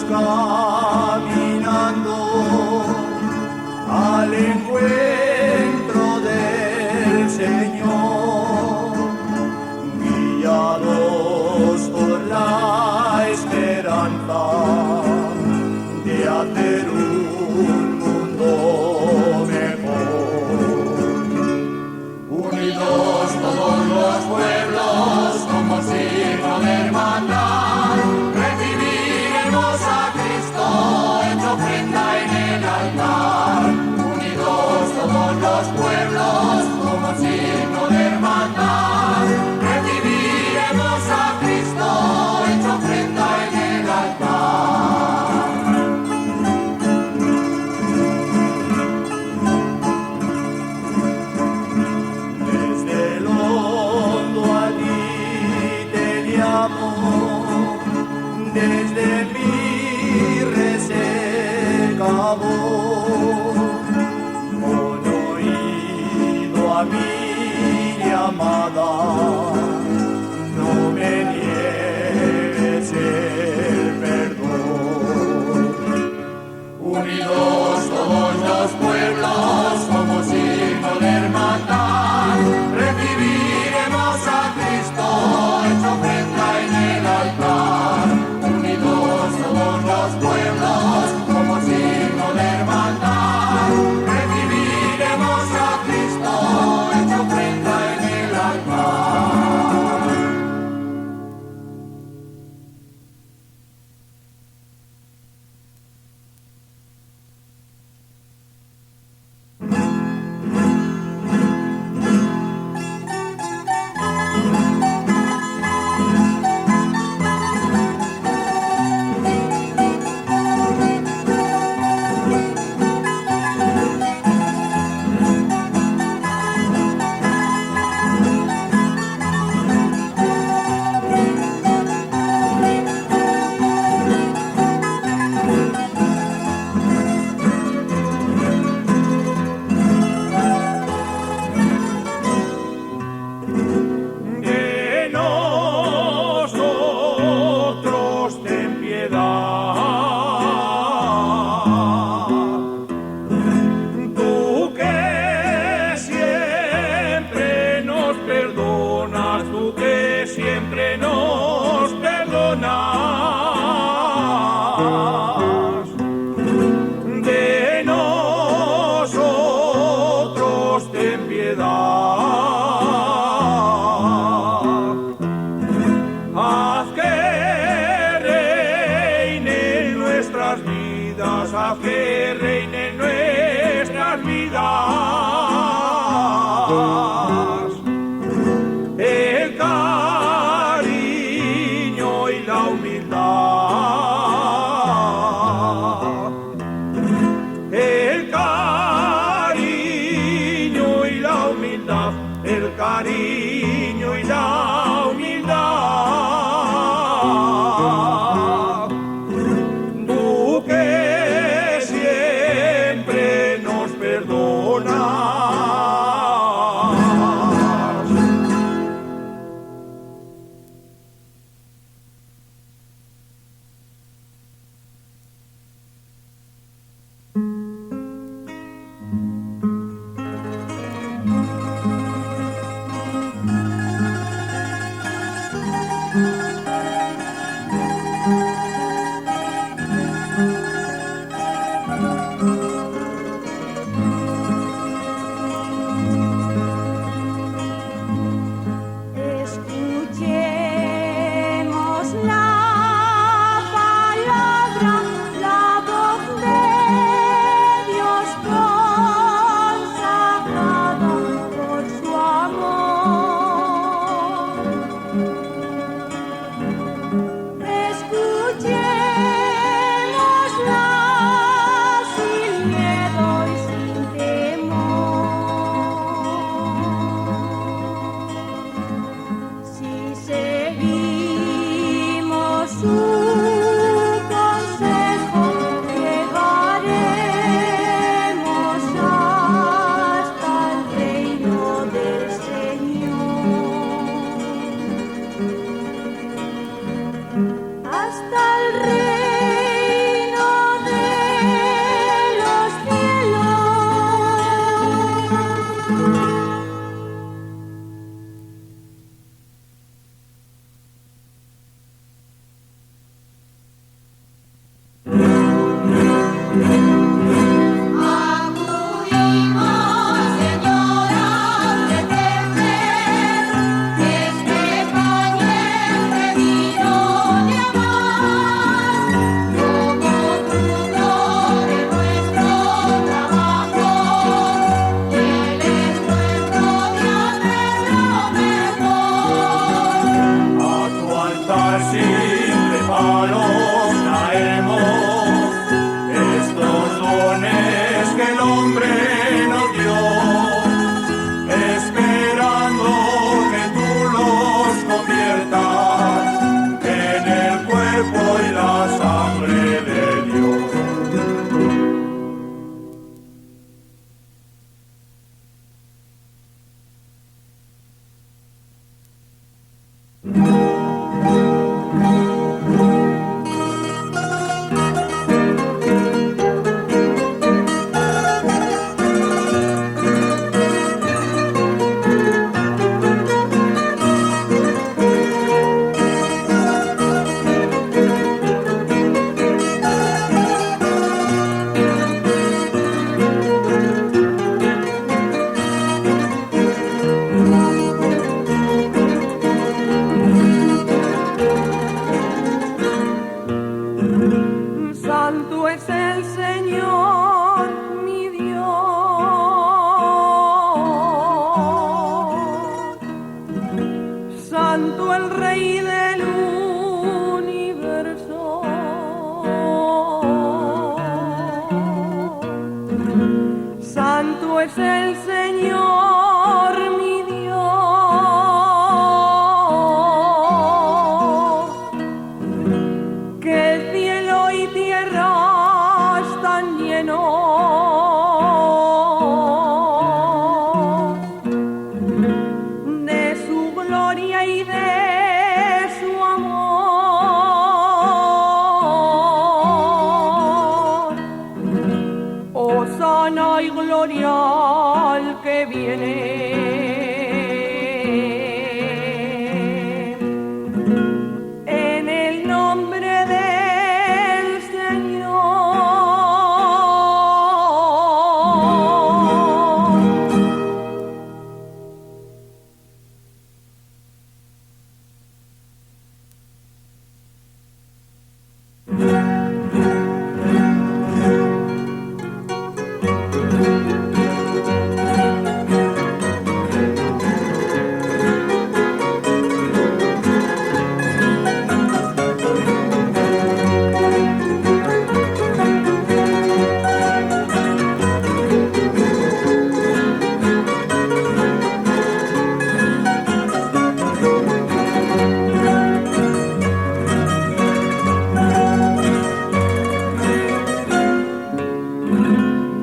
caminando al encuentro del Señor, guiados por la esperanza de hacer un mundo mejor. Unidos todos los pueblos como signo de hermandad, recibiremos a Cristo hecho ofrenda en el altar. Unidos todos los pueblos como signo de hermandad, recibiremos a Cristo hecho ofrenda en el altar. Desde el hondo alite de amor, desde mi reseca voz, con oído a mi llamada, no me niegues el perdón. Unidos todos los pueblos como signo de hermandad, recibiremos a Cristo hecho ofrenda en el altar. Unidos todos los pueblos como signo de hermandad, recibiremos a Cristo hecho ofrenda en el altar. De nosotros ten piedad, tú que siempre nos perdonas, tú que siempre nos perdonas. De nosotros ten piedad. Haz que reine en nuestras vidas, haz que reine en nuestras vidas el cariño y la humildad. El cariño y la humildad, el cariño y la humildad. Tú que siempre nos perdonas. el Señor mi Dios. Santo el Rey del universo. Santo es el Señor mi Dios. Que el cielo y tierra están llenos de su gloria y de su amor. Hosana y gloria al que viene. En el nombre del Señor.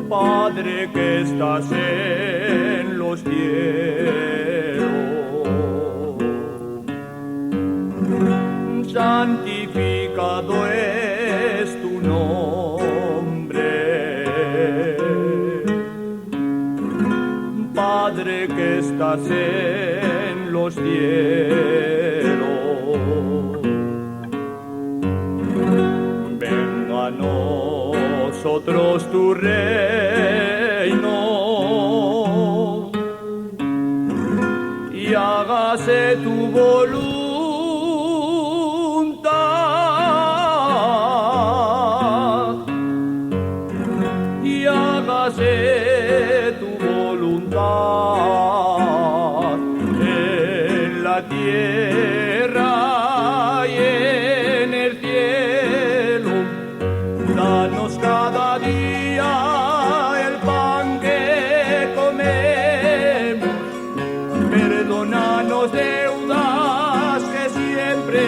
Padre que estás en los cielos, santificado es tu nombre. Padre que estás en los cielos, venga a nosotros tu reino y hágase tu voluntad, y hágase tu voluntad en la tierra y en el cielo. Danos cada día el pan que comemos, perdónanos deudas que siempre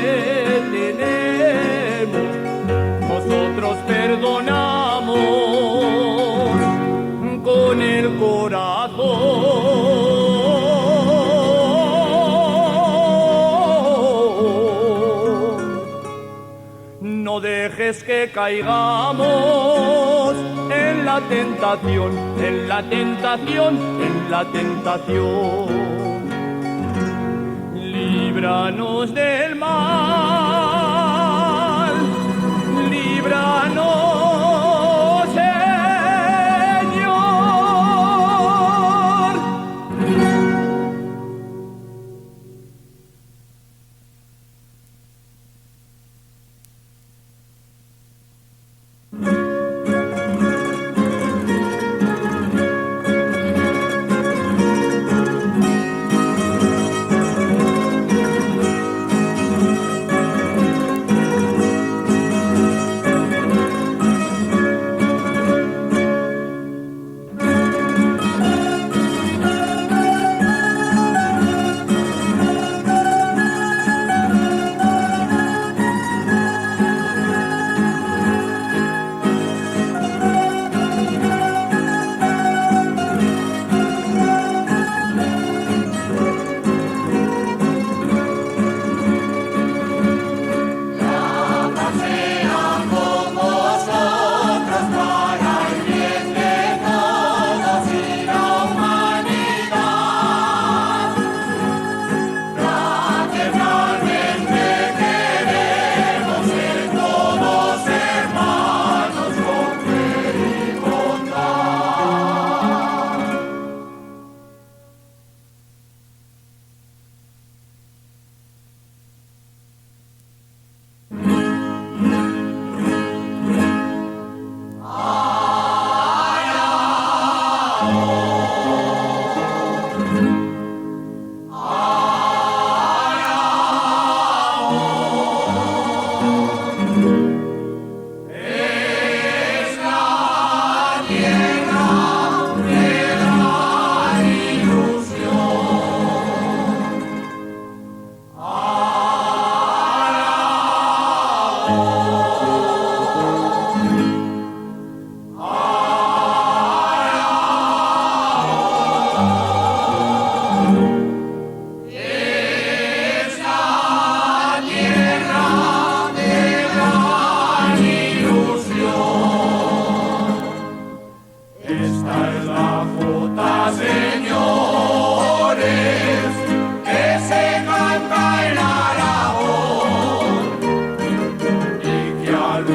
tenemos, nosotros perdonamos con el corazón. No dejes que caigamos en la tentación, en la tentación, en la tentación. Líbranos del mal, líbranos,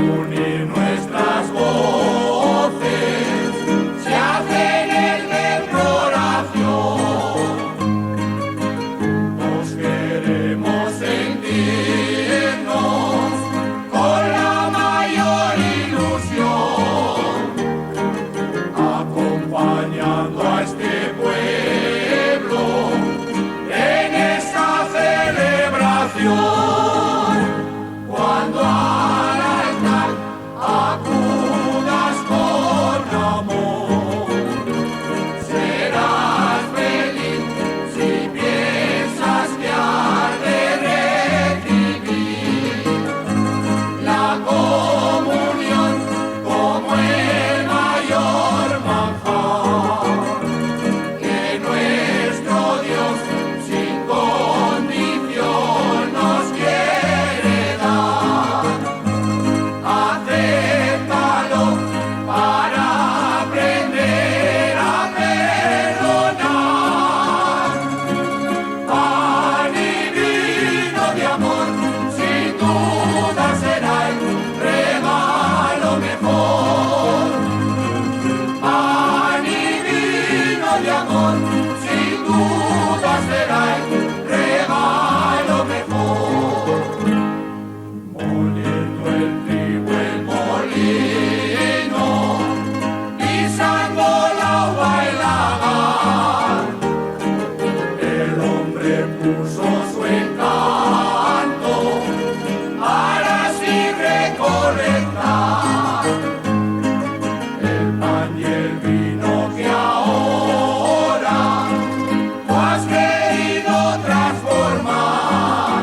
unir nuestras voces se hacen en oración. Nos queremos sentirnos con la mayor ilusión, acompañando a este pueblo en esta celebración. Cuando al altar acudas con amor, serás feliz si piensas que has de recibir la comunión como el mayor manjar que nuestro Dios sin condición nos quiere dar. Acéptalo para aprender a perdonar. Pan y vino de amor, sin duda será el regalo mejor. Pan y vino de amor, sin duda será el regalo mejor. Moliendo el trigo en molino, pisando la uva en lagar, el hombre puso su encanto para así recolectar el pan y el vino que ahora tú has querido transformar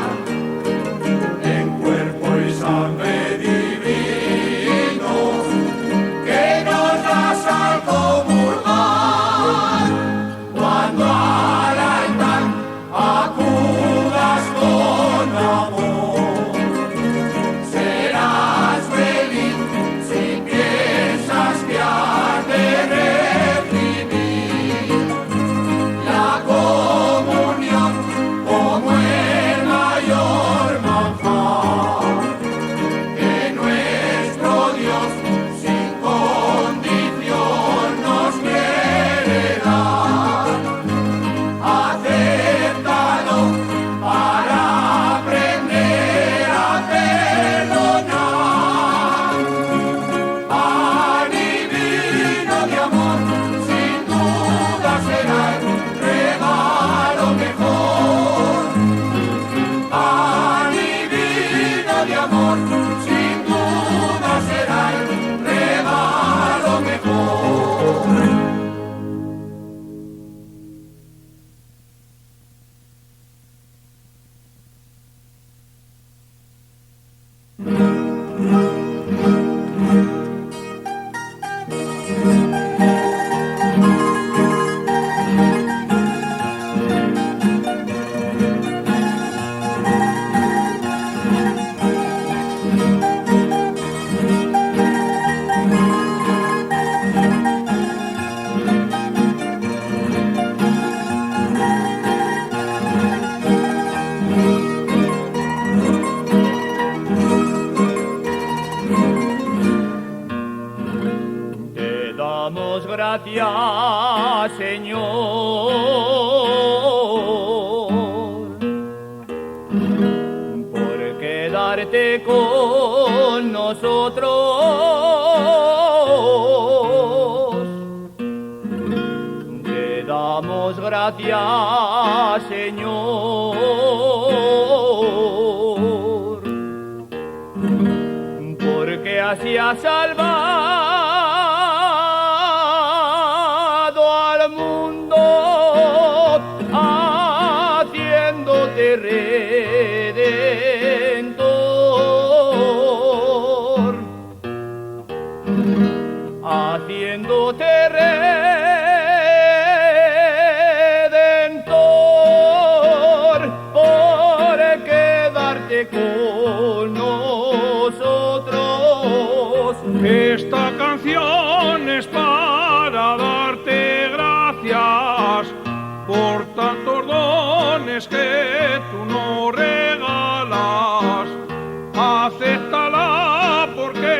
en cuerpo y sangre divinos que nos das al comulgar. Cuando al altar acudas con amor, serás feliz si piensas que has de recibir la comunión como el mayor manjar que nuestro Dios sin condición nos quiere dar. Acéptalo para aprender a perdonar. Pan y vino de amor, sin duda será el regalo mejor. Pan y vino de amor, sin duda será el regalo mejor. Te damos gracias, Señor, por quedarte con nosotros. Te damos gracias, Señor, porque así has salvado al mundo, haciéndote redentor, haciéndote redentor, por quedarte con nosotros. Esta canción es para darte gracias por tantos dones que tú nos regalas. Acéptala porque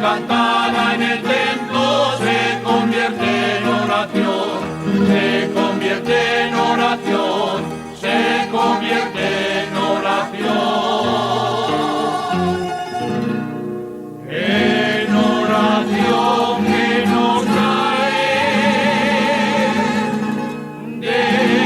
cantada en el templo se convierte en oración, se convierte en oración, se convierte en oración. En oración que nos trae del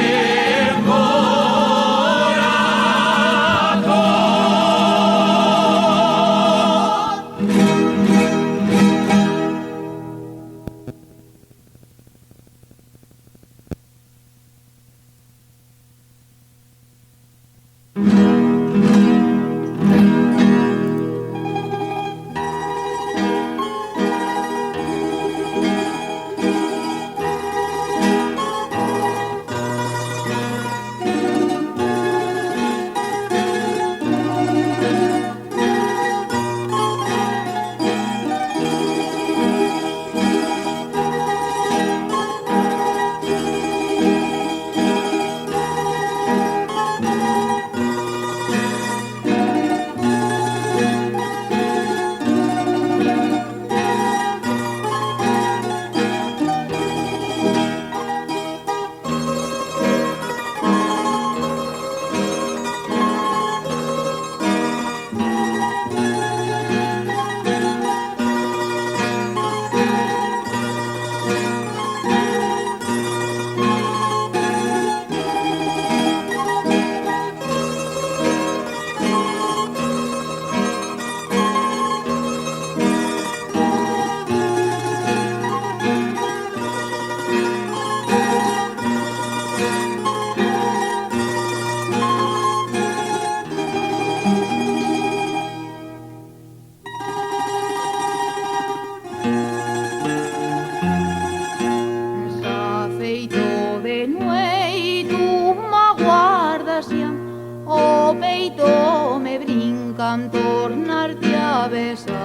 tornarte a besar.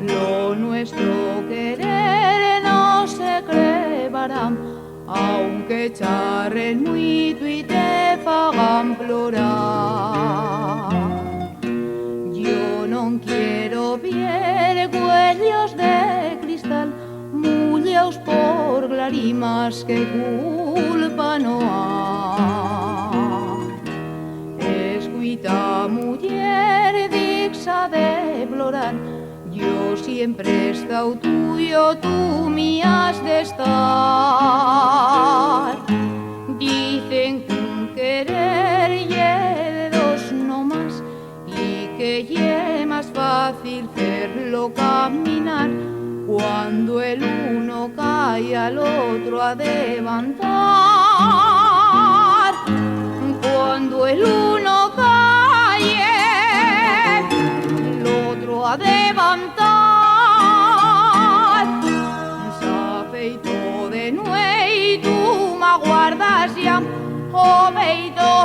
Lo nuestro querer no se crevará, aunque charren muito y te fagan plorar. Yo no quiero ver cuellos de cristal mulleus por glarimas que culpa no ha. Escuita muller dixa de plorar, yo siempre he estado tuyo, tú me has de estar. Dicen que un querer ye de dos no más, y que ye más fácil hacerlo caminar. Cuando el uno cae al otro a levantar. Cuando el uno cae, el otro a levantar. Se afeitó de nuevo y tú me aguardas ya, oh veito.